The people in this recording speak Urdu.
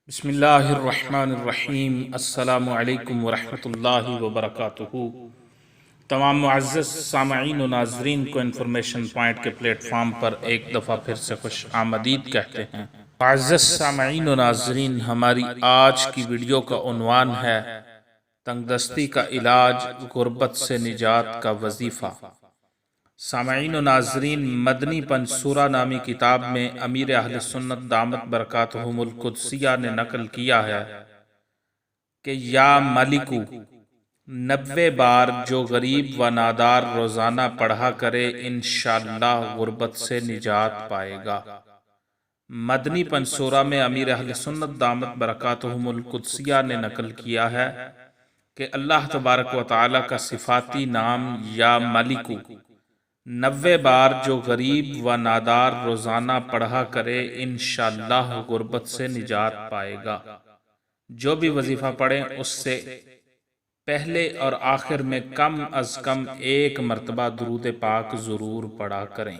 بسم اللہ الرحمن الرحیم۔ السلام علیکم ورحمۃ اللہ وبرکاتہ۔ تمام معزز سامعین و ناظرین کو انفارمیشن پوائنٹ کے پلیٹ فارم پر ایک دفعہ پھر سے خوش آمدید کہتے ہیں۔ معزز سامعین و ناظرین، ہماری آج کی ویڈیو کا عنوان ہے تنگ دستی کا علاج، غربت سے نجات کا وظیفہ۔ سامعین و ناظرین، مدنی پنصورہ نامی کتاب میں امیر اہل سنت دامت برکاتہم القدسیہ نے نقل کیا ہے کہ یا ملکو 90 بار جو غریب و نادار روزانہ پڑھا کرے انشاءاللہ غربت سے نجات پائے گا۔ مدنی پنصورہ میں امیر اہل سنت دامت برکاتہم القدسیہ نے نقل کیا ہے کہ اللہ تبارک و تعالی کا صفاتی نام یا ملکو 90 بار جو غریب و نادار روزانہ پڑھا کرے انشاءاللہ غربت سے نجات پائے گا۔ جو بھی وظیفہ پڑھیں اس سے پہلے اور آخر میں کم از کم ایک مرتبہ درود پاک ضرور پڑھا کریں۔